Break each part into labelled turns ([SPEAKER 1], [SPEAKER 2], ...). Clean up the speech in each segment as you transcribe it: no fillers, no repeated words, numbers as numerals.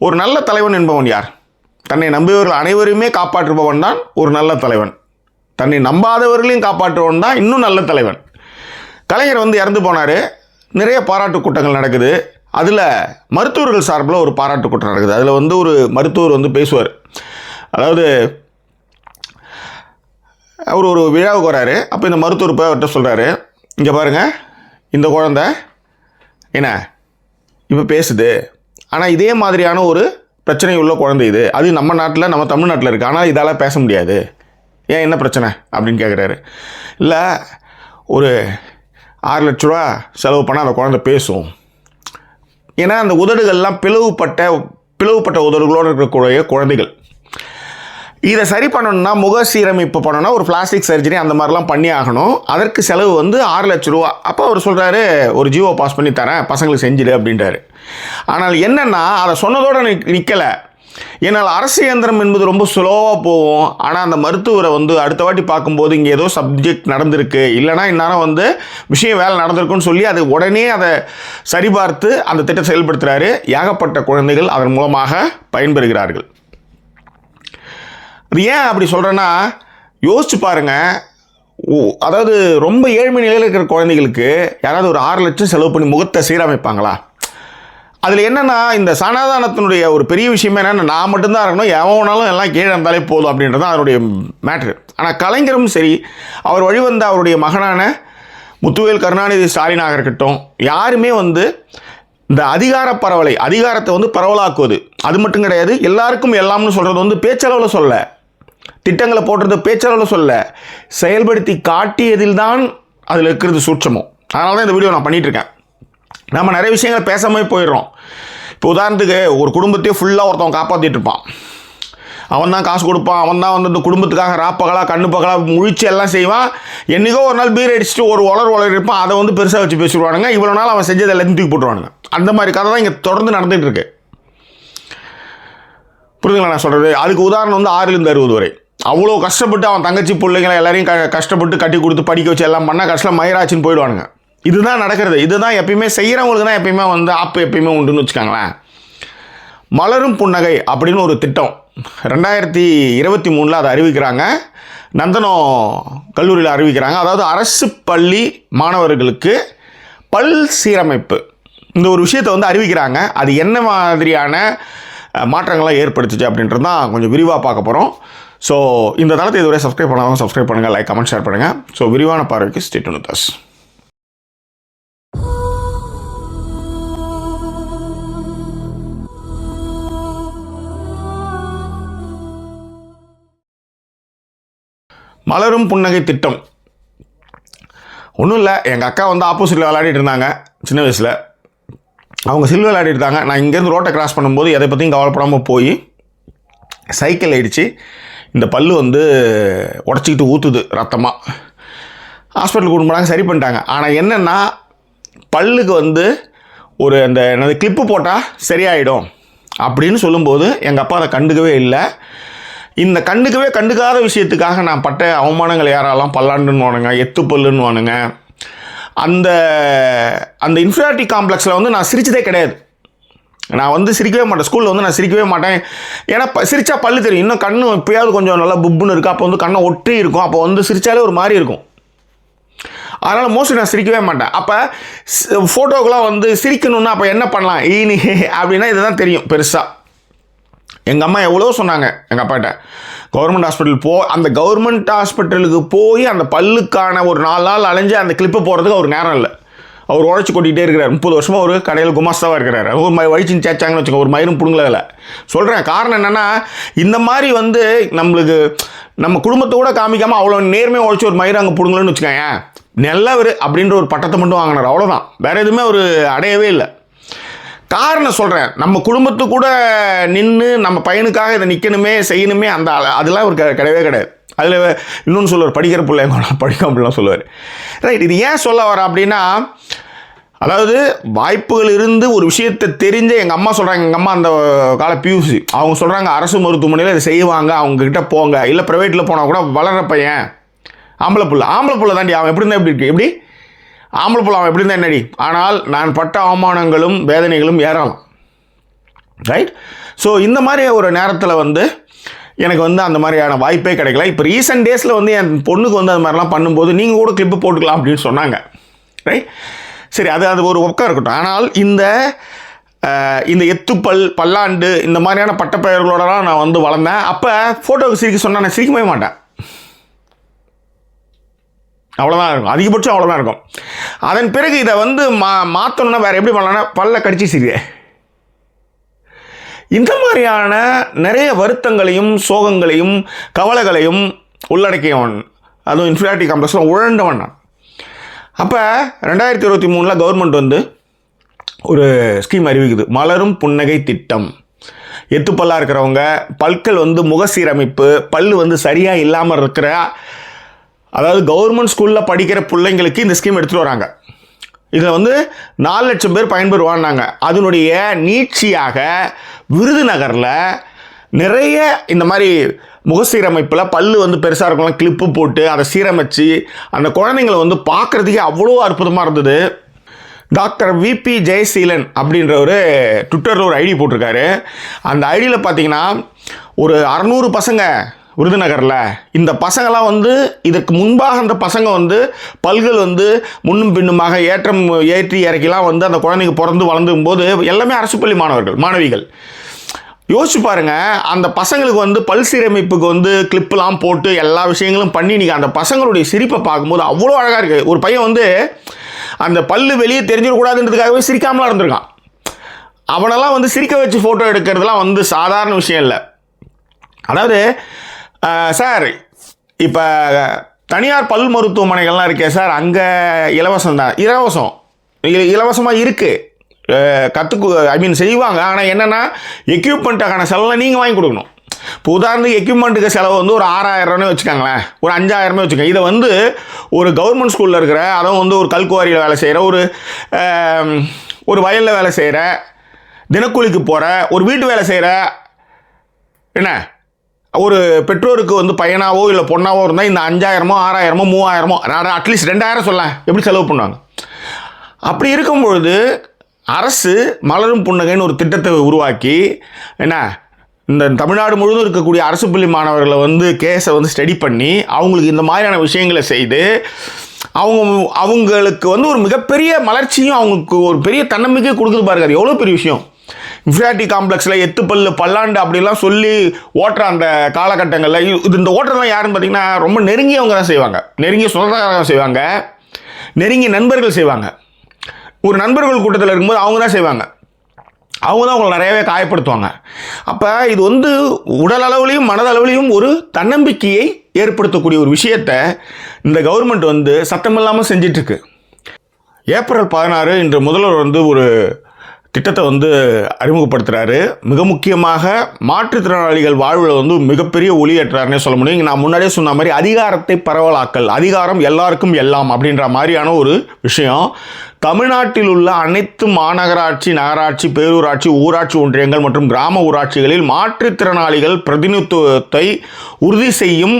[SPEAKER 1] ஒரு நல்ல தலைவன் என்பவன் யார்? தன்னை நம்பியவர்கள் அனைவருமே காப்பாற்றுபவன் தான் ஒரு நல்ல தலைவன். தன்னை நம்பாதவர்களையும் காப்பாற்றுவன் தான் இன்னும் நல்ல தலைவன். கலைஞர் வந்து இறந்து போனார். நிறைய பாராட்டு கூட்டங்கள் நடக்குது. அதில் மருத்துவர்கள் சார்பில் ஒரு பாராட்டு கூட்டம் நடக்குது. அதில் வந்து ஒரு மருத்துவர் வந்து பேசுவார். அதாவது அவர் ஒரு விழாவுக்கு வராரு. அப்போ இந்த மருத்துவர் போய் அவர்கிட்ட சொல்கிறாரு, இங்கே பாருங்கள், இந்த குழந்தை என்ன இப்போ பேசுது, ஆனால் இதே மாதிரியான ஒரு பிரச்சனை உள்ள குழந்தை இது. அது நம்ம நாட்டில், நம்ம தமிழ்நாட்டில் இருக்குது. ஆனால் இதால் பேச முடியாது. ஏன், என்ன பிரச்சனை அப்படின்னு கேட்குறாரு. இல்லை, ஒரு 6 லட்ச ரூபா செலவு பண்ணால் அந்த குழந்தை பேசும். ஏன்னா அந்த உதடுகள்லாம் பிளவுபட்ட உதடுகளோடு இருக்கக்கூடிய குழந்தைகள். இதை சரி பண்ணணும்னா, முக சீரமைப்பு பண்ணணும்னா ஒரு பிளாஸ்டிக் சர்ஜரி அந்த மாதிரிலாம் பண்ணி ஆகணும். அதற்கு செலவு வந்து 6 லட்ச ரூபா. அப்போ அவர் சொல்கிறாரு, ஒரு ஜிஓ பாஸ் பண்ணி தரேன், பசங்களுக்கு செஞ்சுடு அப்படின்றாரு. ஆனால் என்னென்னா, அதை சொன்னதோடு நிற்கலை. ஏன்னால் அரசு இயந்திரம் என்பது ரொம்ப ஸ்லோவாக போகும். ஆனால் அந்த மருத்துவரை வந்து அடுத்த வாட்டி பார்க்கும்போது இங்கே ஏதோ சப்ஜெக்ட் நடந்திருக்கு, இல்லைனா இந்நேரம் வந்து விஷயம் வேலை நடந்திருக்குன்னு சொல்லி அது உடனே அதை சரிபார்த்து அந்த திட்டத்தை செயல்படுத்துகிறாரு. ஏகப்பட்ட குழந்தைகள் அதன் மூலமாக பயன்பெறுகிறார்கள். அது ஏன் அப்படி சொல்கிறேன்னா, யோசிச்சு பாருங்கள். அதாவது ரொம்ப ஏழ்மை நிலையில் இருக்கிற குழந்தைகளுக்கு யாராவது ஒரு 6 லட்சம் செலவு பண்ணி முகத்தை சீரமைப்பாங்களா? அதில் என்னென்னா, இந்த சனாதானத்தினுடைய ஒரு பெரிய விஷயமே என்னென்னா, நான் மட்டும்தான் இருக்கணும், எவனாலும் எல்லாம் கீழே இருந்தாலே போதும் அப்படின்றது தான் அதனுடைய மேட்ரு. ஆனால் கலைஞரும் சரி, அவர் வழிவந்த அவருடைய மகனான முத்துவேல் கருணாநிதி ஸ்டாலினாக இருக்கட்டும், யாருமே வந்து இந்த அதிகாரத்தை வந்து பரவலாக்குவது அது மட்டும் கிடையாது. எல்லாருக்கும் எல்லாம்னு சொல்கிறது வந்து பேச்சளவில் சொல்ல, திட்டங்களை போடுறது பேச்சளவில் சொல்ல, செயல்படுத்தி காட்டியதில் தான் அதில் இருக்கிறது சூட்சமோ. அதனால தான் இந்த வீடியோ நான் பண்ணிகிட்ருக்கேன். நம்ம நிறைய விஷயங்களை பேசாமல் போயிடுறோம். இப்போ உதாரணத்துக்கு ஒரு குடும்பத்தையே ஃபுல்லாக ஒருத்தவன் காப்பாற்றிட்டு இருப்பான். அவன் தான் காசு கொடுப்பான், அவன் தான் வந்து இந்த குடும்பத்துக்காக ராப்பகலாக கண்ணு பகலாக முழிச்சு எல்லாம் செய்வான். என்றைக்கோ ஒரு நாள் பீர் அடிச்சுட்டு ஒரு உளர் இருப்பான், அதை வந்து பெருசாக வச்சு பேசிடுவானுங்க. இவ்வளோ நாள் அவன் செஞ்சதை எல்லாத்தையும் தூக்கி போட்டுருவானுங்க. அந்த மாதிரி கதை தான் இங்கே தொடர்ந்து நடந்துகிட்டு இருக்கு. புரியுதுங்களா நான் சொல்கிறது? அதுக்கு உதாரணம் வந்து 6லேருந்து 60 வரை அவ்வளோ கஷ்டப்பட்டு அவன் தங்கச்சி பிள்ளைங்களை எல்லாரையும் கஷ்டப்பட்டு கட்டி கொடுத்து படிக்க வச்சு எல்லாம் பண்ணால் கஷ்டம் மயிராச்சின்னு போயிடுவானுங்க. இதுதான் நடக்கிறது. இதுதான் எப்பயுமே செய்கிறவங்களுக்கு தான் எப்பயுமே வந்து எப்பயுமே உண்டுன்னு வச்சுக்காங்களேன். மலரும் புன்னகை அப்படின்னு ஒரு திட்டம் 2023 அதை அறிவிக்கிறாங்க. நந்தனம் கல்லூரியில் அறிவிக்கிறாங்க. அதாவது அரசு பள்ளி மாணவர்களுக்கு பல் சீரமைப்பு இந்த ஒரு விஷயத்தை வந்து அறிவிக்கிறாங்க. அது என்ன மாதிரியான மாற்றங்கள்லாம் ஏற்படுத்துச்சு அப்படின்றது தான் கொஞ்சம் விரிவாக பார்க்க போகிறோம். ஸோ இந்த தளத்தை இதுவரை சப்ஸ்கிரைப் பண்ணாதவங்க சப்ஸ்கிரைப் பண்ணுங்கள், லைக் கமெண்ட் ஷேர் பண்ணுங்கள். ஸோ விரிவான பார்வைக்கு ஸ்டே டியூன் வித் அஸ். மலரும் புன்னகை திட்டம் ஒன்றும் இல்லை. எங்கள் அக்கா வந்து ஆப்போசிட்டில் விளையாடிட்டு இருந்தாங்க சின்ன வயசில். அவங்க சில் விளையாடிட்டு இருந்தாங்க. நான் இங்கேருந்து ரோட்டை கிராஸ் பண்ணும்போது எதை பற்றியும் கவலைப்படாமல் போய் சைக்கிள் ஆகிடுச்சு. இந்த பல்லு வந்து உடச்சிக்கிட்டு ஊற்றுது ரத்தமாக. ஹாஸ்பிட்டலுக்கு கொண்டு போனாங்க, சரி பண்ணிட்டாங்க. ஆனால் என்னென்னா, பல்லுக்கு வந்து ஒரு அந்த கிளிப்பு போட்டால் சரியாயிடும் அப்படின்னு சொல்லும்போது எங்கள் அப்பா அதை கண்டுக்கவே இல்லை. இந்த கண்டுக்காத விஷயத்துக்காக நான் பட்ட அவமானங்கள் யாரெல்லாம் பல்லாண்டுன்னு வானுங்க, எத்து பல்லுன்னு வானுங்க. அந்த இன்ஃபீரியாரிட்டி காம்ப்ளெக்ஸில் வந்து நான் சிரிச்சதே கிடையாது. நான் வந்து சிரிக்கவே மாட்டேன். ஸ்கூலில் வந்து நான் சிரிக்கவே மாட்டேன். ஏன்னா சிரித்தா பல்லு தெரியும். இன்னும் கண்ணு எப்போயாவது கொஞ்சம் நல்லா புப்புன்னு இருக்குது. அப்போ வந்து கண்ணை ஒட்டி இருக்கும். அப்போ வந்து சிரித்தாலே ஒரு மாதிரி இருக்கும். அதனால் மோஸ்ட்லி நான் சிரிக்கவே மாட்டேன். அப்போ ஃபோட்டோக்கெலாம் வந்து சிரிக்கணுன்னா அப்போ என்ன பண்ணலாம் ஈனி அப்படின்னா இதுதான் தெரியும் பெருசாக. எங்கள் அம்மா எவ்வளோ சொன்னாங்க எங்கள் அப்பாட்ட, கவர்மெண்ட் ஹாஸ்பிட்டல் அந்த கவர்மெண்ட் ஹாஸ்பிட்டலுக்கு போய் அந்த பல்லுக்கான ஒரு 4 நாள் அலைஞ்சு அந்த கிளிப்பை போகிறதுக்கு அவர் நேரம் இல்லை. அவர் உழைச்சி கொட்டிகிட்டே இருக்கிறார். 30 வருஷமாக ஒரு கடையில் குமாஸ்தாவாக இருக்கிறார். ஒரு வழிச்சின்னு சேச்சாங்கன்னு வச்சுக்கோங்க, ஒரு மயிரும் பிடுங்கல. சொல்கிறேன் காரணம் என்னென்னா, இந்த மாதிரி வந்து நம்மளுக்கு நம்ம குடும்பத்தை கூட காமிக்காமல் அவ்வளோ நேர்மையாக உழைச்சி ஒரு மயிர் அங்கே பிடுங்கலன்னு வச்சுக்கோங்க, நல்லவர் அப்படின்ற ஒரு பட்டத்தை மட்டும் வாங்கினார், அவ்வளோதான். வேறு எதுவுமே ஒரு அடையவே இல்லை. காரணம் சொல்கிறேன், நம்ம குடும்பத்து கூட நின்று நம்ம பையனுக்காக இதை நிற்கணுமே செய்யணுமே அதெல்லாம் ஒரு கிடையவே கிடையாது. அதில் இன்னொன்று சொல்லுவார், படிக்கிற பிள்ளைங்க படிக்க அப்படிலாம் சொல்லுவார். ரைட், இது ஏன் சொல்ல வர அப்படின்னா, அதாவது வாய்ப்புகள் இருந்து ஒரு விஷயத்தை தெரிஞ்ச எங்கள் அம்மா சொல்கிறாங்க. எங்கள் அம்மா அந்த கால பியூசி, அவங்க சொல்கிறாங்க அரசு மருத்துவமனையில் இதை செய்வாங்க, அவங்கக்கிட்ட போங்க. இல்லை ப்ரைவேட்டில் போனால் கூட வளர்கிற பையன் ஆம்பளை புள்ள தாண்டி, அவன் எப்படி இருந்தால் எப்படி இருக்கு, எப்படி ஆம்பளை புள்ள அவன் எப்படி இருந்தால் என்னடி. ஆனால் நான் பட்ட அவமானங்களும் வேதனைகளும் ஏறலாம். ரைட். ஸோ இந்த மாதிரி ஒரு நேரத்தில் வந்து எனக்கு வந்து அந்த மாதிரியான வாய்ப்பே கிடைக்கல. இப்போ ரீசெண்ட் டேஸில் வந்து என் பொண்ணுக்கு வந்து அது மாதிரிலாம் பண்ணும்போது நீங்கள் கூட கிளிப்பு போட்டுக்கலாம் அப்படின்னு சொன்னாங்க. ரைட், சரி, அது ஒரு ஒர்க்காக இருக்கட்டும். ஆனால் இந்த எத்துப்பல் பல்லாண்டு இந்த மாதிரியான பட்டப்பெயர்களோடலாம் நான் வந்து வளர்ந்தேன். அப்போ ஃபோட்டோவுக்கு சிரிக்க சொன்னால் நான் சிரிக்கவே மாட்டேன். அவ்வளோதான் இருக்கும், அதிகபட்சம் அவ்வளோதான் இருக்கும். அதன் பிறகு இதை வந்து மாற்றணுன்னா வேறு எப்படி பண்ணலான்னா பல்ல கடிச்சு சிரிக்க. இந்த மாதிரியான நிறைய வருத்தங்களையும் சோகங்களையும் கவலைகளையும் உள்ளடக்கியவன், அதுவும் இன்ஃபீரியாரிட்டி காம்ப்ளெக்ஸில் உழண்டவன் நான். அப்போ 2023 கவர்மெண்ட் வந்து ஒரு ஸ்கீம் அறிவிக்குது, மலரும் புன்னகை திட்டம். எத்துப்பல்லாக இருக்கிறவங்க, பற்கள் வந்து முக சீரமைப்பு, பல் வந்து சரியாக இல்லாமல் இருக்கிற, அதாவது கவர்மெண்ட் ஸ்கூலில் படிக்கிற பிள்ளைங்களுக்கு இந்த ஸ்கீம் எடுத்துகிட்டு வராங்க. இதில் வந்து 4 லட்சம் பேர் பயன்பெறுவான்னாங்க. அதனுடைய நீட்சியாக விருதுநகரில் நிறைய இந்த மாதிரி முகசீரமைப்பில் பல்லு வந்து பெருசாக இருக்கலாம், கிளிப்பு போட்டு அதை சீரமைச்சு அந்த குழந்தைங்களை வந்து பார்க்குறதுக்கே அவ்வளோ அற்புதமாக இருந்தது. டாக்டர் விபி ஜெயசீலன் அப்படின்ற ஒரு ட்விட்டரில் ஒரு ஐடி போட்டிருக்காரு. அந்த ஐடியில் பார்த்தீங்கன்னா ஒரு 600 பசங்க விருதுநகரில். இந்த பசங்களாம் வந்து இதற்கு முன்பாக அந்த பசங்க வந்து பல்கள் வந்து முன்னும் பின்னுமாக ஏற்றி இறக்கிலாம் வந்து அந்த குழந்தைங்க பிறந்து வளர்ந்தும் போது எல்லாமே அரசு பள்ளி மாணவிகள். யோசிச்சு பாருங்க, அந்த பசங்களுக்கு வந்து பல் சீரமைப்புக்கு வந்து கிளிப்லாம் போட்டு எல்லா விஷயங்களும் பண்ணி நீங்கள் அந்த பசங்களுடைய சிரிப்பை பார்க்கும்போது அவ்வளோ அழகாக இருக்குது. ஒரு பையன் வந்து அந்த பல்லு வெளியே தெரிஞ்சிடக்கூடாதுன்றதுக்காகவே சிரிக்காமலாம் இருந்திருக்கான். அவனெல்லாம் வந்து சிரிக்க வச்சு ஃபோட்டோ எடுக்கிறதுலாம் வந்து சாதாரண விஷயம் இல்லை. அதாவது சார், இப்போ தனியார் பல் மருத்துவமனைகள்லாம் இருக்கே சார், அங்கே இலவசம் தான், இலவசமாக இருக்குது, செய்வாங்க. ஆனால் என்னென்னா எக்யூப்மெண்ட்டுக்கான செலவை நீங்கள் வாங்கி கொடுக்கணும். இப்போ உதாரணத்துக்கு எக்யூப்மெண்ட்டுக்கு செலவு வந்து ஒரு 6,000 வச்சுக்காங்களேன், ஒரு 5,000 வச்சுக்கோங்க. இதை வந்து ஒரு கவர்மெண்ட் ஸ்கூலில் இருக்கிற, அதுவும் வந்து ஒரு கல்குவாரியில் வேலை செய்கிற, ஒரு வயலில் வேலை செய்கிற, தினக்கூலிக்கு போகிற, ஒரு வீட்டு வேலை செய்கிற, என்ன ஒரு பெற்றோருக்கு வந்து பையனாவோ இல்லை பொண்ணாவோ இருந்தால் இந்த 5,000 6,000 3,000 அட்லீஸ்ட் 2,000 சொல்ல எப்படி செலவு பண்ணுவாங்க. அப்படி இருக்கும்பொழுது அரசு மலரும் புன்னகைன்னு ஒரு திட்டத்தை உருவாக்கி, என்ன இந்த தமிழ்நாடு முழுவதும் இருக்கக்கூடிய அரசு பள்ளி மாணவர்களை வந்து கேஸை வந்து ஸ்டடி பண்ணி அவங்களுக்கு இந்த மாதிரியான விஷயங்களை செய்து அவங்களுக்கு வந்து ஒரு மிகப்பெரிய மலர்ச்சியும் அவங்களுக்கு ஒரு பெரிய தன்னம்பிக்கை கொடுக்குது பாருங்க. அது எவ்வளோ பெரிய விஷயம். இன்ஃபீரியாரிட்டி காம்ப்ளெக்ஸில் எத்துப்பல் பல்லாண்டு அப்படிலாம் சொல்லி ஓட்டுற அந்த காலகட்டங்களில் இந்த ஓட்டுறதுலாம் யாருன்னு பார்த்தீங்கன்னா ரொம்ப நெருங்கியவங்க தான் செய்வாங்க, நெருங்கிய சொந்தக்காரங்க செய்வாங்க, நெருங்கிய நண்பர்கள் செய்வாங்க. ஒரு நண்பர்கள் கூட்டத்தில் இருக்கும்போது அவங்க தான் செய்வாங்க, அவங்க தான் அவங்களை நிறையவே காயப்படுத்துவாங்க. அப்போ இது வந்து உடல் அளவுலையும் மனதளவுலையும் ஒரு தன்னம்பிக்கையை ஏற்படுத்தக்கூடிய ஒரு விஷயத்தை இந்த கவர்மெண்ட் வந்து சத்தமில்லாமல் செஞ்சிட்ருக்கு. ஏப்ரல் 16 இன்று முதல்வர் வந்து ஒரு திட்டத்தை வந்து அறிமுகப்படுத்துகிறாரு. மிக முக்கியமாக மாற்றுத்திறனாளிகள் வாழ்வில் வந்து மிகப்பெரிய ஒளியேற்றாருன்னே சொல்ல முடியும். நான் முன்னாடியே சொன்ன மாதிரி அதிகாரத்தை பரவலாக்கல், அதிகாரம் எல்லாருக்கும் எல்லாம் அப்படின்ற மாதிரியான ஒரு விஷயம். தமிழ்நாட்டில் உள்ள அனைத்து மாநகராட்சி, நகராட்சி, பேரூராட்சி, ஊராட்சி ஒன்றியங்கள் மற்றும் கிராம ஊராட்சிகளில் மாற்றுத்திறனாளிகள் பிரதிநிதித்துவத்தை உறுதி செய்யும்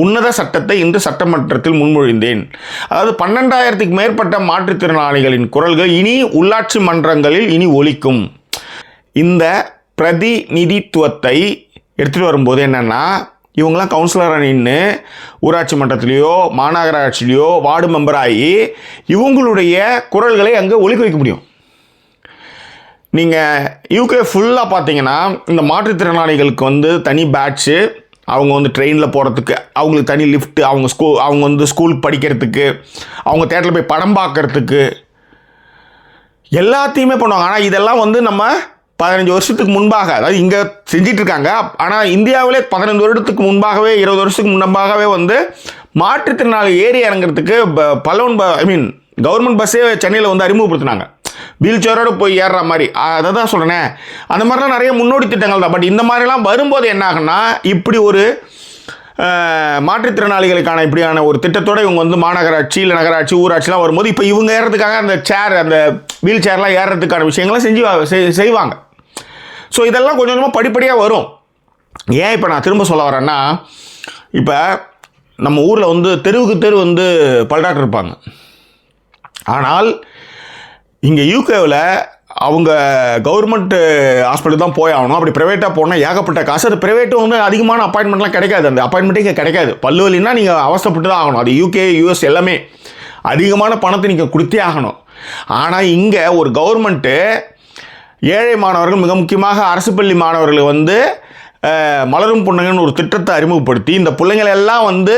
[SPEAKER 1] உன்னத சட்டத்தை இன்று சட்டமன்றத்தில் முன்மொழிந்தேன். அதாவது 12,000க்கு மேற்பட்ட மாற்றுத்திறனாளிகளின் குரல்கள் இனி உள்ளாட்சி மன்றங்களில் இனி ஒலிக்கும். இந்த பிரதிநிதித்துவத்தை எடுத்துகிட்டு வரும்போது என்னென்னா, இவங்களாம் கவுன்சிலராக நின்று ஊராட்சி மன்றத்திலேயோ மாநகராட்சியிலையோ வார்டு மெம்பராகி இவங்களுடைய குரல்களை அங்கே ஒலிக்க வைக்க முடியும். நீங்கள் யூகே ஃபுல்லாக பார்த்தீங்கன்னா இந்த மாற்றுத்திறனாளிகளுக்கு வந்து தனி பேட்ச்சு, அவங்க வந்து ட்ரெயினில் போகிறதுக்கு அவங்களுக்கு தனி லிஃப்ட்டு, அவங்க வந்து ஸ்கூல் படிக்கிறதுக்கு, அவங்க தேட்டரில் போய் படம் பார்க்குறதுக்கு எல்லாத்தையுமே பண்ணுவாங்க. ஆனால் இதெல்லாம் வந்து நம்ம 15 வருஷத்துக்கு முன்பாக, அதாவது இங்கே செஞ்சிட்ருக்காங்க. ஆனால் இந்தியாவிலே 15 வருடத்துக்கு முன்பாகவே 20 வருஷத்துக்கு முன்பாகவே வந்து மாற்றுத்திறனாளி ஏறி இறங்குறதுக்கு கவர்மெண்ட் பஸ்ஸே சென்னையில் வந்து அறிமுகப்படுத்தினாங்க. வீல் சேரோடு போய் ஏறுற மாதிரி. அதை தான் சொல்கிறேன், அந்த மாதிரிலாம் நிறைய முன்னோடி திட்டங்கள் தான். பட் இந்த மாதிரிலாம் வரும்போது என்ன ஆகுன்னா, இப்படி ஒரு மாற்றுத்திறனாளிகளுக்கான இப்படியான ஒரு திட்டத்தோடு இவங்க வந்து மாநகராட்சி இல்லை நகராட்சி ஊராட்சிலாம் வரும்போது இப்போ இவங்க ஏறுறதுக்காக அந்த வீல் சேர்லாம் ஏறுறதுக்கான விஷயங்கள்லாம் செய்வாங்க. ஸோ இதெல்லாம் கொஞ்சம் கொஞ்சமாக படிப்படியாக வரும். ஏன் இப்போ நான் திரும்ப சொல்ல வரேன்னா, இப்போ நம்ம ஊரில் வந்து தெருவுக்கு தெரு வந்து பல் டாக்டர் இருப்பாங்க. ஆனால் இங்கே யூகேவில் அவங்க கவர்மெண்ட் ஹாஸ்பிட்டல் தான் போய் ஆகணும். அப்படி ப்ரைவேட்டாக போனால் ஏகப்பட்ட காசு. அது ப்ரைவேட்டும் வந்து அதிகமான அப்பாயின்மெண்ட்லாம் கிடைக்காது. அந்த அப்பாயின்மெண்ட்டே இங்கே கிடைக்காது. பல்லு வலின்னா நீங்கள் அவசரப்பட்டு தான் ஆகணும். அது UK US எல்லாமே அதிகமான பணத்தை நீங்கள் கொடுத்தே ஆகணும். ஆனால் இங்கே ஒரு கவர்மெண்ட்டு ஏழை மாணவர்கள், மிக முக்கியமாக அரசு பள்ளி மாணவர்கள் வந்து மலரும் புன்னகைன்னு ஒரு திட்டத்தை அறிமுகப்படுத்தி இந்த பிள்ளைங்களை எல்லாம் வந்து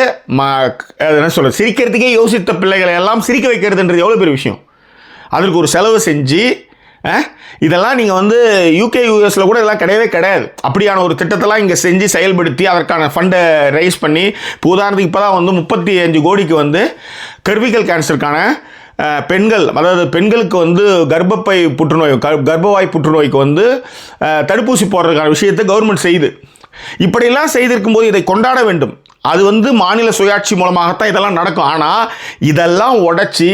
[SPEAKER 1] என்ன சொல்ல, சிரிக்கிறதுக்கே யோசித்த பிள்ளைகளை எல்லாம் சிரிக்க வைக்கிறதுன்றது எவ்வளோ பெரிய விஷயம். அதற்கு ஒரு செலவு செஞ்சு இதெல்லாம் நீங்கள் வந்து UK USல கூட இதெல்லாம் கிடையவே கிடையாது. அப்படியான ஒரு திட்டத்தெல்லாம் இங்கே செஞ்சு செயல்படுத்தி அதற்கான ஃபண்டை ரைஸ் பண்ணி, இப்போ உதாரணத்துக்கு இப்போ தான் வந்து 35 கோடிக்கு வந்து கர்விக்கல் கேன்சருக்கான பெண்கள், அதாவது பெண்களுக்கு வந்து கர்ப்பப்பை புற்றுநோய், கர்ப்பவாய் புற்றுநோய்க்கு வந்து தடுப்பூசி போடுறதுக்கான விஷயத்தை கவர்மெண்ட் செய்யுது. இப்படியெல்லாம் செய்திருக்கும் போது இதை கொண்டாட வேண்டும். அது வந்து மாநில சுயாட்சி மூலமாகத்தான் இதெல்லாம் நடக்கும். ஆனால் இதெல்லாம் உடச்சி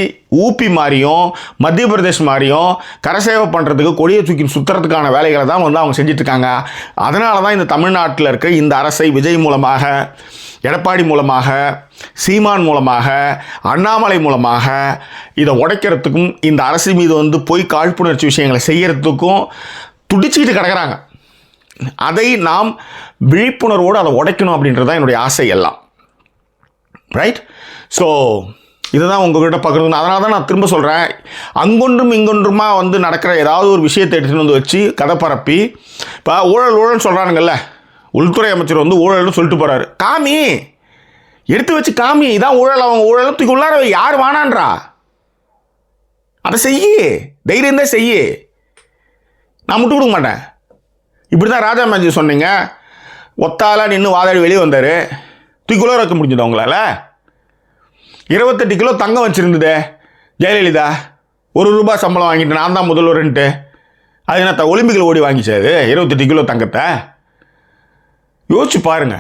[SPEAKER 1] ஊபி மாதிரியும் மத்திய பிரதேஷ் மாதிரியும் கரசேவை பண்ணுறதுக்கு, கொடியை தூக்கி சுற்றுறதுக்கான வேலைகளை தான் வந்து அவங்க செஞ்சிட்ருக்காங்க. அதனால தான் இந்த தமிழ்நாட்டில் இருக்க இந்த அரசை விஜய் மூலமாக, எடப்பாடி மூலமாக, சீமான் மூலமாக, அண்ணாமலை மூலமாக இதை உடைக்கிறதுக்கும், இந்த அரசு மீது வந்து போய் காழ்ப்புணர்ச்சி விஷயங்களை செய்கிறதுக்கும் துடிச்சிக்கிட்டு கிடக்கிறாங்க. அதை நாம் விழிப்புணர்வோடு அதை உடைக்கணும் அப்படின்றது தான் என்னுடைய ஆசை எல்லாம். ரைட்? ஸோ இதுதான் உங்கள்கிட்ட பார்க்குறது. அதனால தான் நான் திரும்ப சொல்கிறேன், அங்கொன்றும் இங்கொன்றுமா வந்து நடக்கிற ஏதாவது ஒரு விஷயத்தை எடுத்துகிட்டு வந்து வச்சு கதை பரப்பி, இப்போ ஊழல்னு சொல்கிறானுங்கல்ல, உள்துறை அமைச்சர் வந்து ஊழல்னு சொல்லிட்டு போகிறாரு. காமி, எடுத்து வச்சு காமி, இதான் ஊழல், அவங்க ஊழலுக்கு உள்ளார யார் வானான்றா, அதை செய்யி, தைரியம் தான் செய்யி, நான் முட்டு கொடுக்க மாட்டேன். இப்படி தான் ராஜா மேஜி சொன்னீங்க, ஒத்தாலாக நின்று வாதாடி வெளியே வந்தார். தூக்கிக்குள்ளே வைக்க முடிஞ்சது அவங்களால. 28 கிலோ தங்கம் வச்சுருந்தது ஜெயலலிதா, ₹1 சம்பளம் வாங்கிட்டு நான் தான் முதல்வர்ன்ட்டு. அது என்ன ஒலிம்பிக்கில் ஓடி வாங்கிச்சாது 28 கிலோ தங்கத்தை? யோசிச்சு பாருங்க.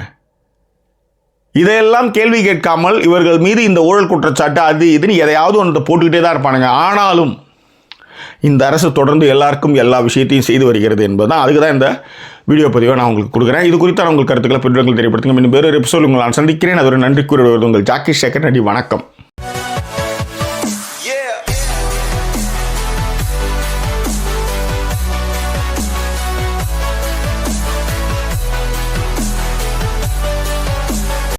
[SPEAKER 1] இதையெல்லாம் கேள்வி கேட்காமல் இவர்கள் மீது இந்த ஊழல் குற்றச்சாட்டு அது இதுன்னு எதையாவது ஒன்று போட்டுக்கிட்டே தான் இருப்பானுங்க. ஆனாலும் இந்த அரசு தொடர்ந்து எல்லாருக்கும் எல்லா விஷயத்தையும் செய்து வருகிறது என்பது தான். அதுக்கு தான் இந்த வீடியோ பதிவை நான் உங்களுக்கு கொடுக்குறேன். இது குறித்தான உங்கள் கருத்துக்களை பெற்றவர்கள் தெரியப்படுத்துங்க. இன்னும் வேறு எபிசோட் உங்களை நான் சந்திக்கிறேன். அது ஒரு நன்றி கூறுவது உங்கள் ஜாக்கி சேகர். நன்றி, வணக்கம்.